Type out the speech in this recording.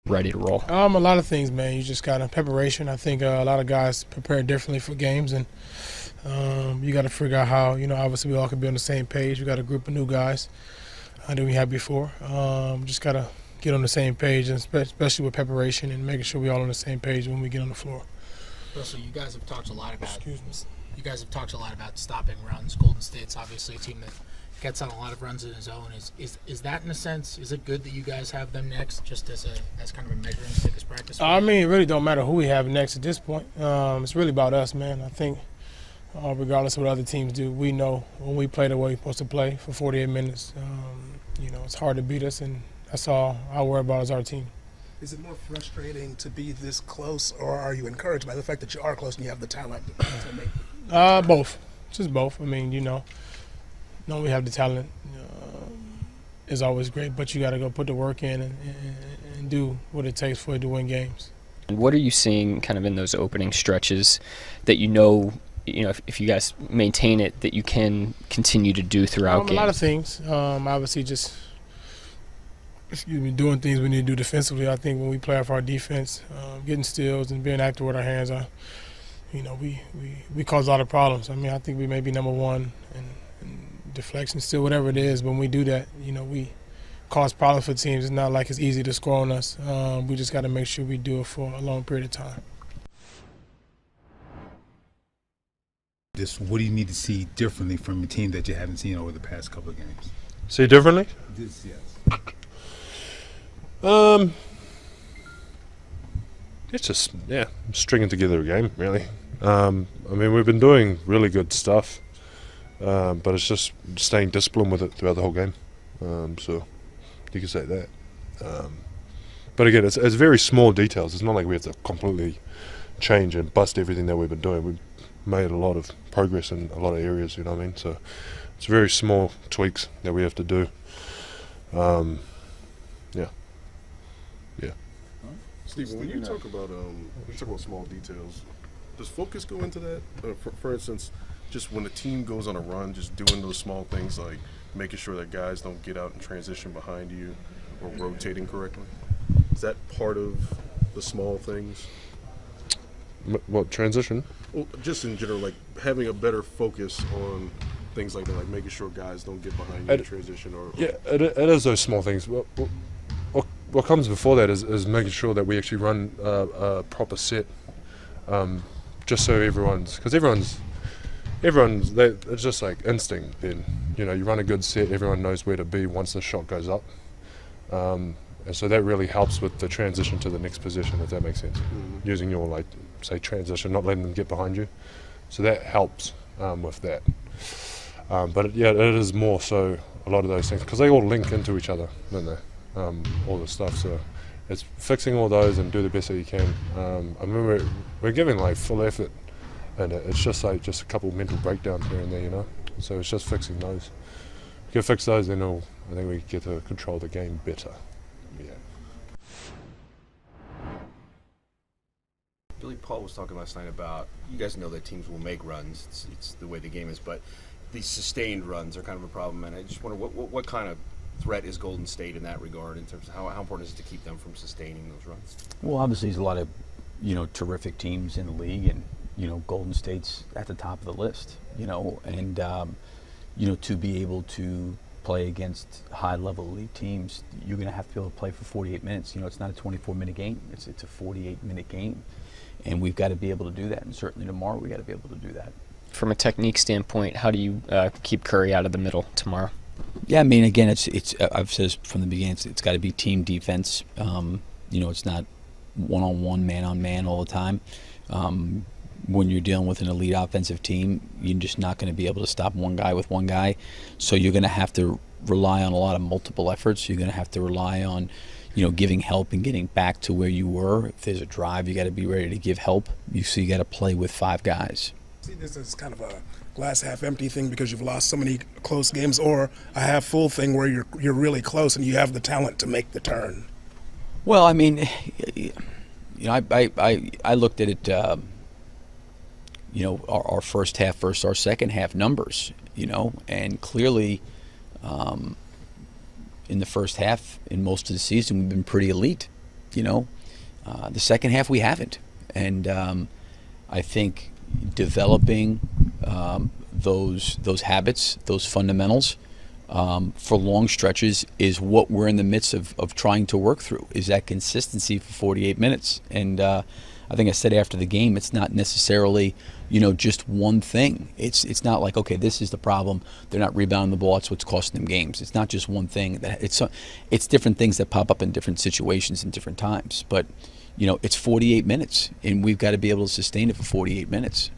ready to roll? A lot of things, man. You just got preparation. I think a lot of guys prepare differently for games, and you got to figure out how. Obviously we all can be on the same page. We got a group of new guys that we had before. Just got to get on the same page, and especially with preparation and making sure we all on the same page when we get on the floor. Russell, you guys have talked a lot about. Excuse me. You guys have talked a lot about stopping runs. Golden State's obviously a team that gets on a lot of runs in his own. Is that in a sense? Is it good that you guys have them next, just as kind of a measuring stick as practice? I mean, it really don't matter who we have next at this point. It's really about us, man. I think regardless of what other teams do, we know when we play the way we're supposed to play for 48 minutes. It's hard to beat us, and that's all I worry about is our team. Is it more frustrating to be this close, or are you encouraged by the fact that you are close and you have the talent to make it? Both. Just both. I mean, knowing we have the talent is always great, but you got to go put the work in and do what it takes for you to win games. And what are you seeing kind of in those opening stretches that if you guys maintain it, that you can continue to do throughout games? A lot of things. Obviously, just doing things we need to do defensively. I think when we play off our defense, getting steals and being active with our hands, we cause a lot of problems. I mean, I think we may be number one in deflection, still, whatever it is. But when we do that, we cause problems for teams. It's not like it's easy to score on us. We just got to make sure we do it for a long period of time. Just what do you need to see differently from a team that you haven't seen over the past couple of games? See differently? Yes. It's just stringing together a game, really. I mean, we've been doing really good stuff, but it's just staying disciplined with it throughout the whole game. So you can say that. But again, it's very small details. It's not like we have to completely change and bust everything that we've been doing. We've made a lot of progress in a lot of areas, you know what I mean? So it's very small tweaks that we have to do. Stephen, when you talk about small details, does focus go into that? For instance, just when the team goes on a run, just doing those small things like making sure that guys don't get out and transition behind you or rotating correctly. Is that part of the small things? What, transition? Well, just in general, like having a better focus on things like that, like making sure guys don't get behind you in transition. It is those small things. What comes before that is making sure that we actually run a proper set, just so everyone's it's just like instinct. Then you run a good set, everyone knows where to be once the shot goes up, and so that really helps with the transition to the next position, if that makes sense. Mm-hmm. Using your say transition, not letting them get behind you, so that helps with that. But it is more so a lot of those things because they all link into each other, don't they? All the stuff, so it's fixing all those and do the best that you can. I mean, we're giving full effort, and it's just a couple mental breakdowns here and there, So it's just fixing those. If we can fix those, then I think we get to control the game better. Yeah. Billy Paul was talking last night about, you guys know that teams will make runs. It's the way the game is, but these sustained runs are kind of a problem. And I just wonder what kind of threat is Golden State in that regard, in terms of how important is it to keep them from sustaining those runs? Well, obviously there's a lot of terrific teams in the league, and Golden State's at the top of the list. And to be able to play against high-level elite teams, you're going to have to be able to play for 48 minutes. It's not a 24-minute game; it's a 48-minute game, and we've got to be able to do that. And certainly tomorrow, we got to be able to do that. From a technique standpoint, how do you keep Curry out of the middle tomorrow? Yeah, I mean, again, it's I've said from the beginning, it's got to be team defense. It's not one-on-one, man-on-man all the time. When you're dealing with an elite offensive team, you're just not going to be able to stop one guy with one guy. So you're going to have to rely on a lot of multiple efforts. You're going to have to rely on, giving help and getting back to where you were. If there's a drive, you got to be ready to give help. So you got to play with five guys. See this as kind of a glass half empty thing because you've lost so many close games, or a half full thing where you're really close and you have the talent to make the turn? Well, I mean, I looked at it, our first half versus our second half numbers, and clearly in the first half in most of the season we've been pretty elite. The second half we haven't, and I think developing those habits, those fundamentals, for long stretches is what we're in the midst of trying to work through, is that consistency for 48 minutes. And I think I said after the game, it's not necessarily, just one thing. It's not like, okay, this is the problem. They're not rebounding the ball. It's what's costing them games. It's not just one thing. It's different things that pop up in different situations and different times. But, it's 48 minutes, and we've got to be able to sustain it for 48 minutes.